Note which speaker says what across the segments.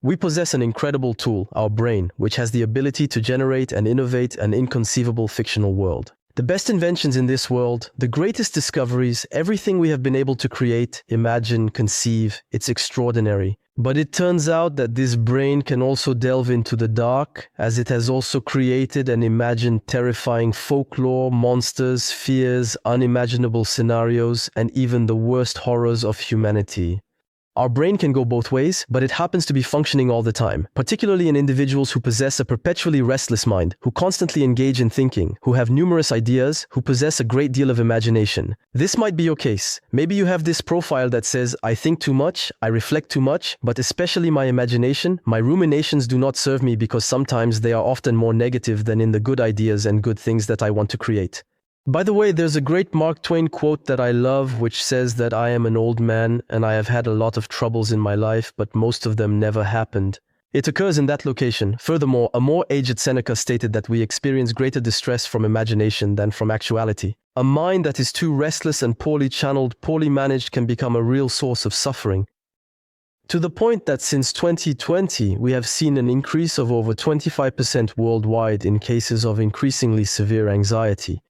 Speaker 1: We possess an incredible tool, our brain, which has the ability to generate and innovate an inconceivable fictional world. The best inventions in this world, the greatest discoveries, everything we have been able to create, imagine, conceive, it's extraordinary. But it turns out that this brain can also delve into the dark, as it has also created and imagined terrifying folklore, monsters, fears, unimaginable scenarios, and even the worst horrors of humanity. Our brain can go both ways, but it happens to be functioning all the time, particularly in individuals who possess a perpetually restless mind, who constantly engage in thinking, who have numerous ideas, who possess a great deal of imagination. This might be your case. Maybe you have this profile that says, I think too much, I reflect too much, but especially my imagination, my ruminations do not serve me because sometimes they are often more negative than in the good ideas and good things that I want to create. By the way, there's a great Mark Twain quote that I love, which says that I am an old man and I have had a lot of troubles in my life, but most of them never happened. It occurs in that location. Furthermore, a more aged Seneca stated that we experience greater distress from imagination than from actuality. A mind that is too restless and poorly channeled, poorly managed can become a real source of suffering. To the point that since 2020, we have seen an increase of over 25% worldwide in cases of increasingly severe anxiety.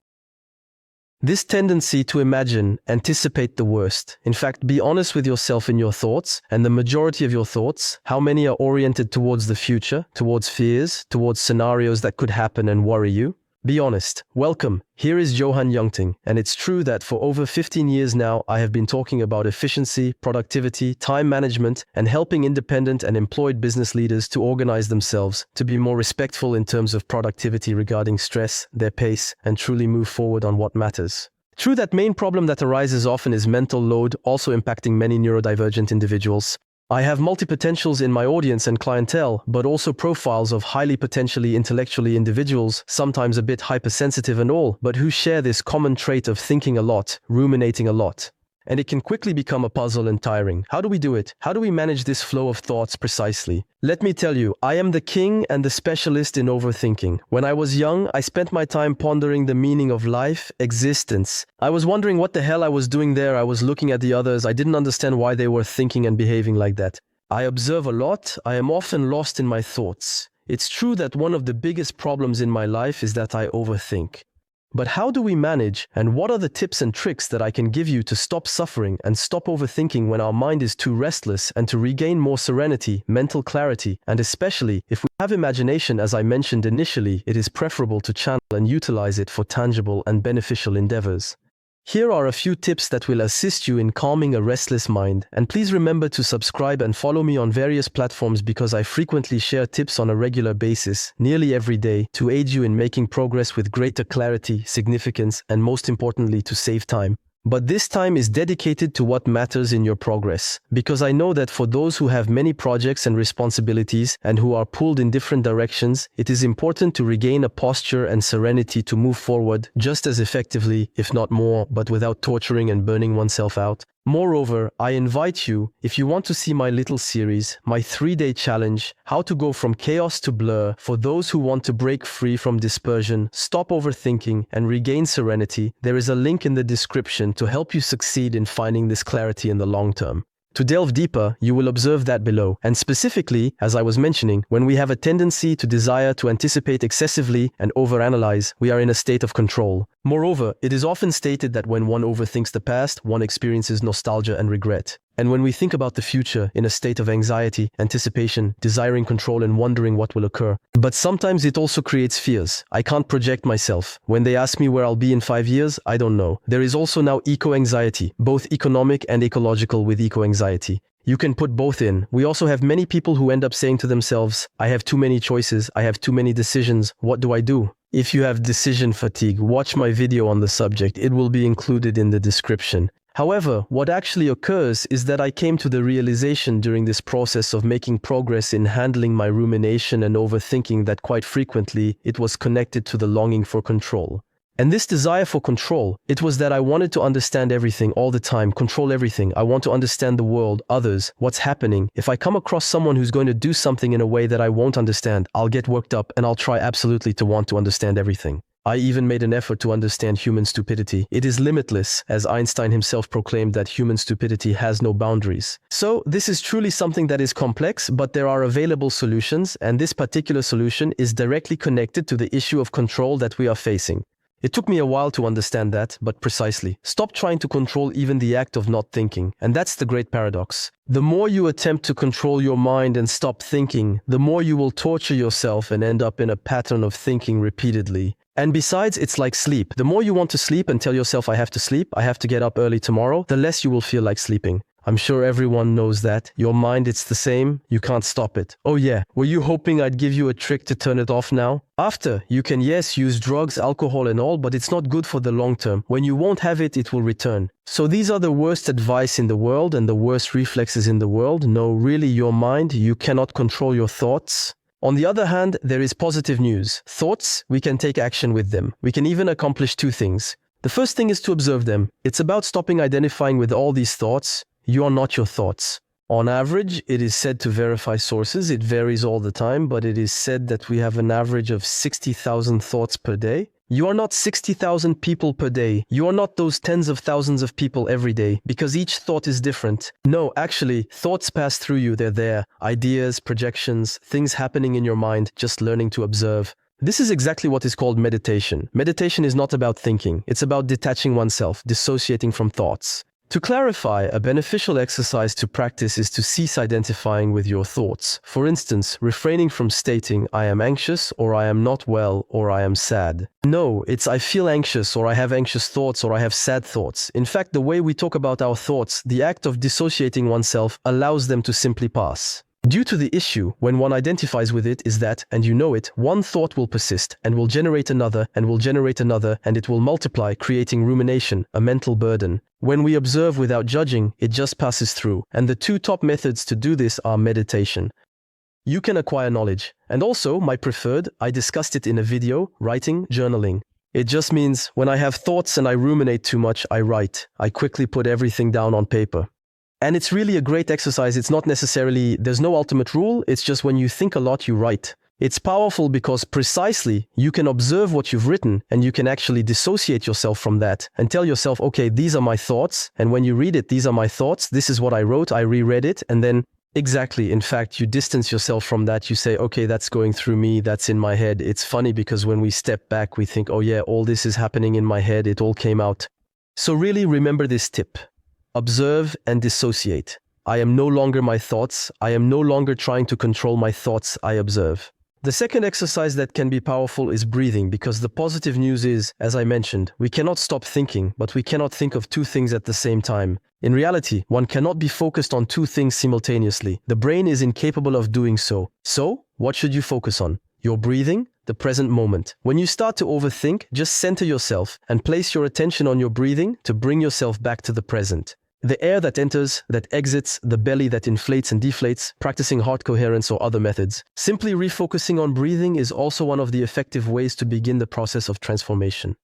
Speaker 1: This tendency to imagine, anticipate the worst, in fact, be honest with yourself in your thoughts, and the majority of your thoughts, how many are oriented towards the future, towards fears, towards scenarios that could happen and worry you? Be honest. Welcome. Here is Johan Youngting, and it's true that for over 15 years now, I have been talking about efficiency, productivity, time management, and helping independent and employed business leaders to organize themselves, to be more respectful in terms of productivity regarding stress, their pace, and truly move forward on what matters. True, that main problem that arises often is mental load, also impacting many neurodivergent individuals. I have multi-potentials in my audience and clientele, but also profiles of highly potentially intellectually individuals, sometimes a bit hypersensitive and all, but who share this common trait of thinking a lot, ruminating a lot. And it can quickly become a puzzle and tiring. How do we do it? How do we manage this flow of thoughts precisely? Let me tell you, I am the king and the specialist in overthinking. When I was young, I spent my time pondering the meaning of life, existence. I was wondering what the hell I was doing there. I was looking at the others. I didn't understand why they were thinking and behaving like that. I observe a lot. I am often lost in my thoughts. It's true that one of the biggest problems in my life is that I overthink. But how do we manage, and what are the tips and tricks that I can give you to stop suffering and stop overthinking when our mind is too restless, and to regain more serenity, mental clarity, and especially, if we have imagination, as I mentioned initially, it is preferable to channel and utilize it for tangible and beneficial endeavors. Here are a few tips that will assist you in calming a restless mind, and please remember to subscribe and follow me on various platforms because I frequently share tips on a regular basis, nearly every day, to aid you in making progress with greater clarity, significance, and most importantly, to save time. But this time is dedicated to what matters in your progress, because I know that for those who have many projects and responsibilities and who are pulled in different directions, it is important to regain a posture and serenity to move forward just as effectively, if not more, but without torturing and burning oneself out. Moreover, I invite you, if you want to see my little series, my 3-day challenge, How to Go From Chaos to Blur, for those who want to break free from dispersion, stop overthinking, and regain serenity, there is a link in the description to help you succeed in finding this clarity in the long term. To delve deeper, you will observe that below, and specifically, as I was mentioning, when we have a tendency to desire to anticipate excessively and overanalyze, we are in a state of control. Moreover, it is often stated that when one overthinks the past, one experiences nostalgia and regret. And when we think about the future in a state of anxiety, anticipation, desiring control and wondering what will occur. But sometimes it also creates fears. I can't project myself. When they ask me where I'll be in 5 years, I don't know. There is also now eco-anxiety, both economic and ecological with eco-anxiety. You can put both in. We also have many people who end up saying to themselves, I have too many choices, I have too many decisions, what do I do? If you have decision fatigue, watch my video on the subject. It will be included in the description. However, what actually occurs is that I came to the realization during this process of making progress in handling my rumination and overthinking that quite frequently it was connected to the longing for control. And this desire for control, it was that I wanted to understand everything all the time, control everything. I want to understand the world, others, what's happening. If I come across someone who's going to do something in a way that I won't understand, I'll get worked up and I'll try absolutely to want to understand everything. I even made an effort to understand human stupidity. It is limitless, as Einstein himself proclaimed that human stupidity has no boundaries. So, this is truly something that is complex, but there are available solutions, and this particular solution is directly connected to the issue of control that we are facing. It took me a while to understand that, but precisely. Stop trying to control even the act of not thinking, and that's the great paradox. The more you attempt to control your mind and stop thinking, the more you will torture yourself and end up in a pattern of thinking repeatedly. And besides, it's like sleep. The more you want to sleep and tell yourself, I have to sleep, I have to get up early tomorrow, the less you will feel like sleeping. I'm sure everyone knows that. Your mind, it's the same. You can't stop it. Oh yeah, were you hoping I'd give you a trick to turn it off now? After, you can yes, use drugs, alcohol and all, but it's not good for the long term. When you won't have it, it will return. So these are the worst advice in the world and the worst reflexes in the world. No, really, your mind, you cannot control your thoughts. On the other hand, there is positive news. Thoughts, we can take action with them. We can even accomplish two things. The first thing is to observe them. It's about stopping identifying with all these thoughts. You are not your thoughts. On average, it is said to verify sources. It varies all the time, but it is said that we have an average of 60,000 thoughts per day. You are not 60,000 people per day. You are not those tens of thousands of people every day, because each thought is different. No, actually, thoughts pass through you. They're there. Ideas, projections, things happening in your mind, just learning to observe. This is exactly what is called meditation. Meditation is not about thinking. It's about detaching oneself, dissociating from thoughts. To clarify, a beneficial exercise to practice is to cease identifying with your thoughts. For instance, refraining from stating, I am anxious, or I am not well, or I am sad. No, it's I feel anxious, or I have anxious thoughts, or I have sad thoughts. In fact, the way we talk about our thoughts, the act of dissociating oneself allows them to simply pass. Due to the issue, when one identifies with it, is that, and you know it, one thought will persist, and will generate another, and will generate another, and it will multiply, creating rumination, a mental burden. When we observe without judging, it just passes through, and the two top methods to do this are meditation. You can acquire knowledge, and also, my preferred, I discussed it in a video, writing, journaling. It just means, when I have thoughts and I ruminate too much, I write. I quickly put everything down on paper. And it's really a great exercise. It's not necessarily, there's no ultimate rule. It's just when you think a lot, you write. It's powerful because precisely you can observe what you've written and you can actually dissociate yourself from that and tell yourself, okay, these are my thoughts. And when you read it, these are my thoughts. This is what I wrote. I reread it. And then exactly, in fact, you distance yourself from that. You say, okay, that's going through me. That's in my head. It's funny because when we step back, we think, oh yeah, all this is happening in my head. It all came out. So really remember this tip. Observe and dissociate. I am no longer my thoughts. I am no longer trying to control my thoughts. I observe. The second exercise that can be powerful is breathing, because the positive news is, as I mentioned, we cannot stop thinking, but we cannot think of two things at the same time. In reality, one cannot be focused on two things simultaneously. The brain is incapable of doing so. So, what should you focus on? Your breathing, the present moment. When you start to overthink, just center yourself and place your attention on your breathing to bring yourself back to the present. The air that enters, that exits, the belly that inflates and deflates, practicing heart coherence or other methods. Simply refocusing on breathing is also one of the effective ways to begin the process of transformation.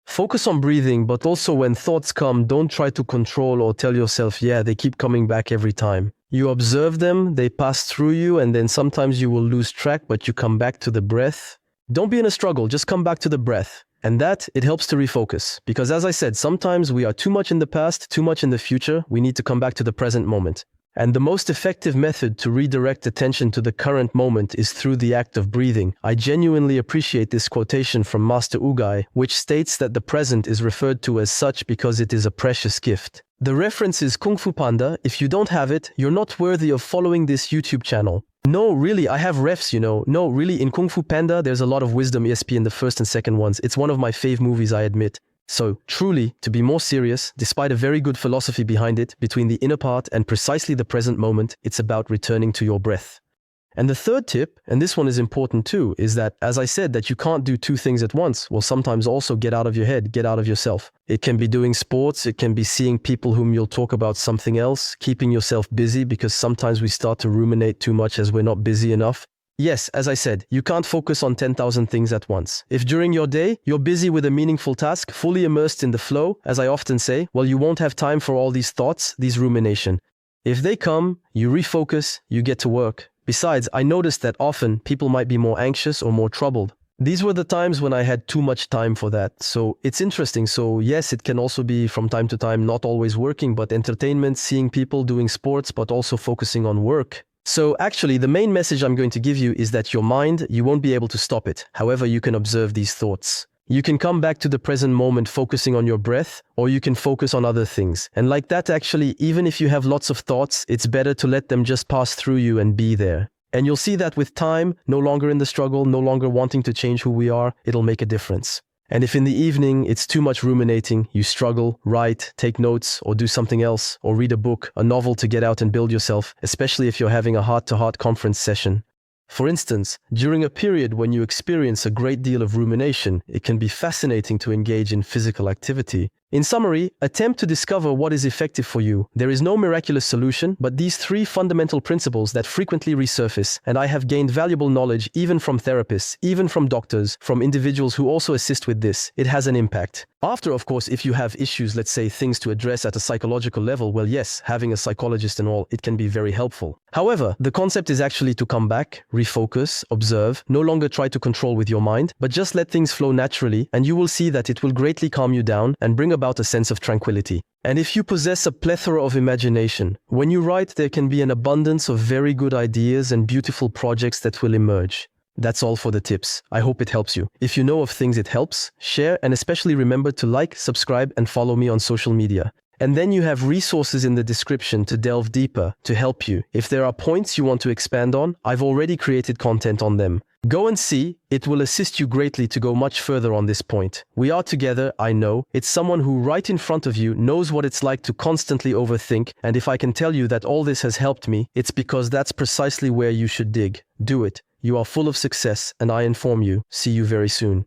Speaker 1: Focus on breathing, but also when thoughts come, don't try to control or tell yourself, yeah, they keep coming back every time. You observe them, they pass through you, and then sometimes you will lose track, but you come back to the breath. Don't be in a struggle, just come back to the breath. And that, it helps to refocus. Because as I said, sometimes we are too much in the past, too much in the future. We need to come back to the present moment. And the most effective method to redirect attention to the current moment is through the act of breathing. I genuinely appreciate this quotation from Master Ugai, which states that the present is referred to as such because it is a precious gift. The reference is Kung Fu Panda. If you don't have it, you're not worthy of following this YouTube channel. No, really, I have refs, you know. No, really, in Kung Fu Panda, there's a lot of wisdom ESP in the first and second ones. It's one of my fave movies, I admit. So, truly, to be more serious, despite a very good philosophy behind it, between the inner part and precisely the present moment, it's about returning to your breath. And the third tip, and this one is important too, is that, as I said, that you can't do two things at once. Well, sometimes also get out of your head, get out of yourself. It can be doing sports, it can be seeing people whom you'll talk about something else, keeping yourself busy, because sometimes we start to ruminate too much as we're not busy enough. Yes, as I said, you can't focus on 10,000 things at once. If during your day, you're busy with a meaningful task, fully immersed in the flow, as I often say, well, you won't have time for all these thoughts, these rumination. If they come, you refocus, you get to work. Besides, I noticed that often people might be more anxious or more troubled. These were the times when I had too much time for that. So it's interesting. So yes, it can also be from time to time not always working, but entertainment, seeing people doing sports, but also focusing on work. So actually, the main message I'm going to give you is that your mind, you won't be able to stop it. However, you can observe these thoughts. You can come back to the present moment focusing on your breath, or you can focus on other things. And like that, actually, even if you have lots of thoughts, it's better to let them just pass through you and be there. And you'll see that with time, no longer in the struggle, no longer wanting to change who we are, it'll make a difference. And if in the evening it's too much ruminating, you struggle, write, take notes, or do something else, or read a book, a novel to get out and build yourself, especially if you're having a heart-to-heart conference session. For instance, during a period when you experience a great deal of rumination, it can be fascinating to engage in physical activity. In summary, attempt to discover what is effective for you. There is no miraculous solution, but these 3 fundamental principles that frequently resurface, and I have gained valuable knowledge even from therapists, even from doctors, from individuals who also assist with this. It has an impact. After, of course, if you have issues, let's say things to address at a psychological level, well, yes, having a psychologist and all, it can be very helpful. However, the concept is actually to come back, refocus, observe, no longer try to control with your mind, but just let things flow naturally, and you will see that it will greatly calm you down and bring about a sense of tranquility. And if you possess a plethora of imagination, when you write, there can be an abundance of very good ideas and beautiful projects that will emerge. That's all for the tips. I hope it helps you. If you know of things it helps, share, and especially remember to like, subscribe, and follow me on social media. And then you have resources in the description to delve deeper, to help you. If there are points you want to expand on, I've already created content on them. Go and see, it will assist you greatly to go much further on this point. We are together, I know. It's someone who right in front of you knows what it's like to constantly overthink, and if I can tell you that all this has helped me, it's because that's precisely where you should dig. Do it. You are full of success, and I inform you. See you very soon.